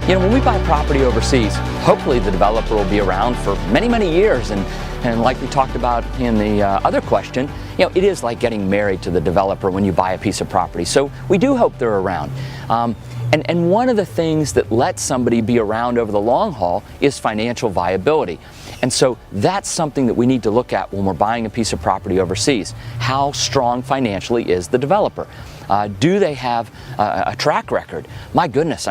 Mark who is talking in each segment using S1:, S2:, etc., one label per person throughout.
S1: You know, when we buy property overseas, hopefully the developer will be around for many, many years. And like we talked about in the other question, you know, it is like getting married to the developer when you buy a piece of property. So we do hope they're around. And one of the things that lets somebody be around over the long haul is financial viability. And so that's something that we need to look at when we're buying a piece of property overseas. How strong financially is the developer? Do they have a track record? My goodness,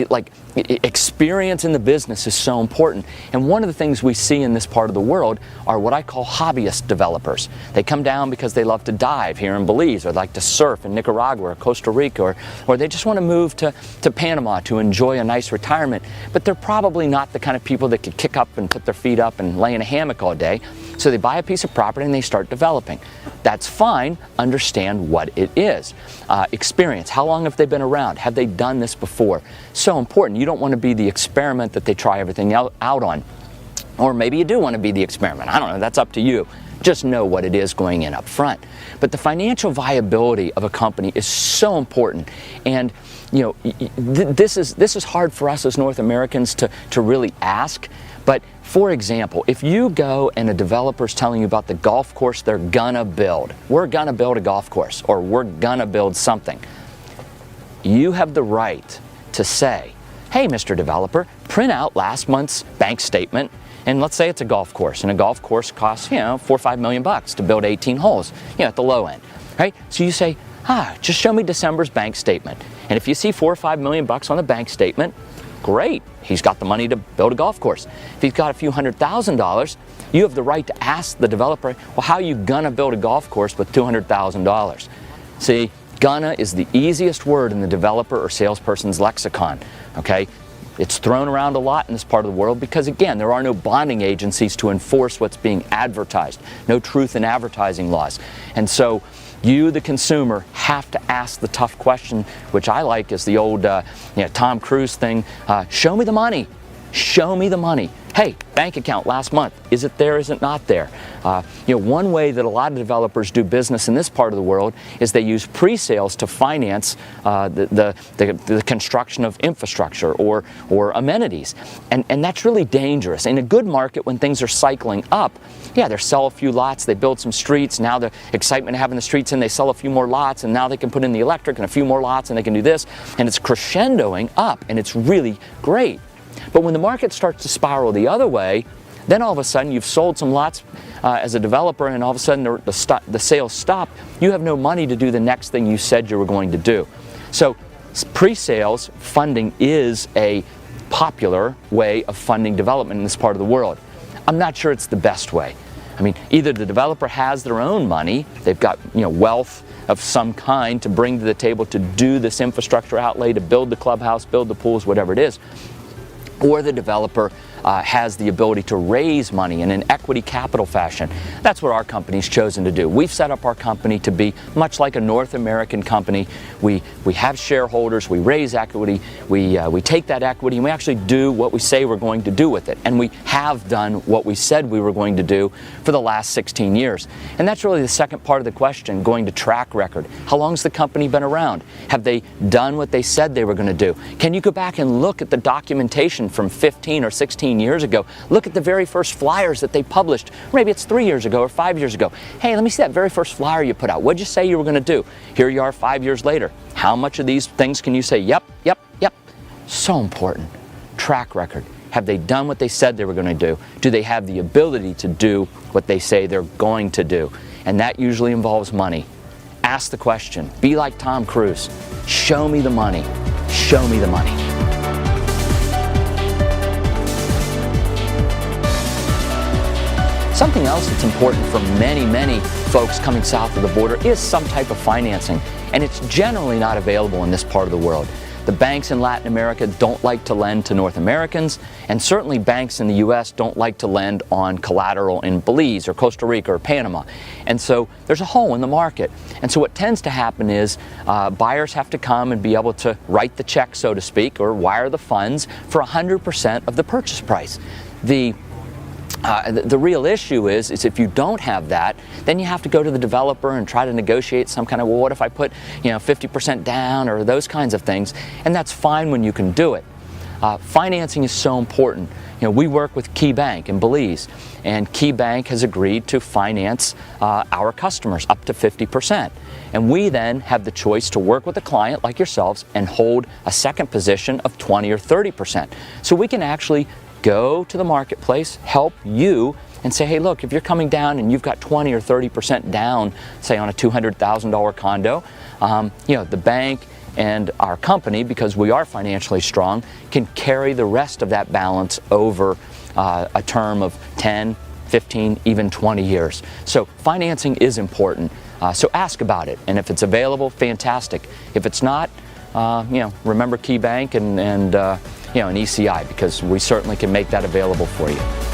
S1: like experience in the business is so important. And one of the things we see in this part of the world are what I call hobbyist developers. They come down because they love to dive here in Belize, or like to surf in Nicaragua or Costa Rica, or they just want to move to Panama to enjoy a nice retirement. But they're probably not the kind of people that could kick up and put their feet up and lay in a hammock all day. So they buy a piece of property and they start developing. That's fine. Understand what it is. Experience. How long have they been around? Have they done this before? So important. You don't want to be the experiment that they try everything out on. Or maybe you do want to be the experiment. I don't know. That's up to you. Just know what it is going in up front. But the financial viability of a company is so important. And you know, this is hard for us as North Americans to really ask. But for example, if you go and a developer's telling you about the golf course they're gonna build, we're gonna build a golf course, or we're gonna build something, you have the right to say, hey, Mr. Developer, print out last month's bank statement, and let's say it's a golf course, and a golf course costs, you know, $4 or $5 million to build 18 holes, you know, at the low end, right? So you say, just show me December's bank statement. And if you see $4 or $5 million on the bank statement, great, he's got the money to build a golf course. If he's got a few $100,000, you have the right to ask the developer, well, how are you gonna build a golf course with $200,000? See, gonna is the easiest word in the developer or salesperson's lexicon, okay? It's thrown around a lot in this part of the world because, again, there are no bonding agencies to enforce what's being advertised, no truth in advertising laws. And so you, the consumer, have to ask the tough question, which I like is the old Tom Cruise thing, show me the money, show me the money. Hey, bank account last month, is it there, is it not there? One way that a lot of developers do business in this part of the world is they use pre-sales to finance the construction of infrastructure or amenities. And that's really dangerous. In a good market, when things are cycling up, yeah, they sell a few lots, they build some streets, now the excitement of having the streets in, they sell a few more lots, and now they can put in the electric and a few more lots, and they can do this, and it's crescendoing up, and it's really great. But when the market starts to spiral the other way, then all of a sudden you've sold some lots as a developer, and all of a sudden the sales stop. You have no money to do the next thing you said you were going to do. So pre-sales funding is a popular way of funding development in this part of the world. I'm not sure it's the best way. I mean, either the developer has their own money, they've got wealth of some kind to bring to the table to do this infrastructure outlay, to build the clubhouse, build the pools, whatever it is, or the developer has the ability to raise money in an equity capital fashion. That's what our company's chosen to do. We've set up our company to be much like a North American company. We have shareholders, we raise equity, we take that equity and we actually do what we say we're going to do with it. And we have done what we said we were going to do for the last 16 years. And that's really the second part of the question, going to track record. How long has the company been around? Have they done what they said they were going to do? Can you go back and look at the documentation from 15 or 16 years ago? Look at the very first flyers that they published. Maybe it's 3 years ago or 5 years ago. Hey, let me see that very first flyer you put out. What'd you say you were going to do? Here you are 5 years later. How much of these things can you say, yep, yep, yep? So important. Track record. Have they done what they said they were going to do? Do they have the ability to do what they say they're going to do? And that usually involves money. Ask the question. Be like Tom Cruise. Show me the money. Show me the money. Something else that's important for many, many folks coming south of the border is some type of financing, and it's generally not available in this part of the world. The banks in Latin America don't like to lend to North Americans, and certainly banks in the U.S. don't like to lend on collateral in Belize or Costa Rica or Panama. And so there's a hole in the market. And so what tends to happen is buyers have to come and be able to write the check, so to speak, or wire the funds for 100% of the purchase price. The real issue is if you don't have that, then you have to go to the developer and try to negotiate some kind of, well, what if I put 50% down or those kinds of things, and that's fine when you can do it. Financing is so important. We work with KeyBank in Belize, and KeyBank has agreed to finance our customers up to 50%. And we then have the choice to work with a client like yourselves and hold a second position of 20 or 30%. So we can actually go to the marketplace, help you, and say, hey, look, if you're coming down and you've got 20 or 30% down, say on a $200,000 condo, the bank and our company, because we are financially strong, can carry the rest of that balance over a term of 10, 15, even 20 years. So financing is important. So ask about it, and if it's available, fantastic. If it's not, remember KeyBank and an ECI, because we certainly can make that available for you.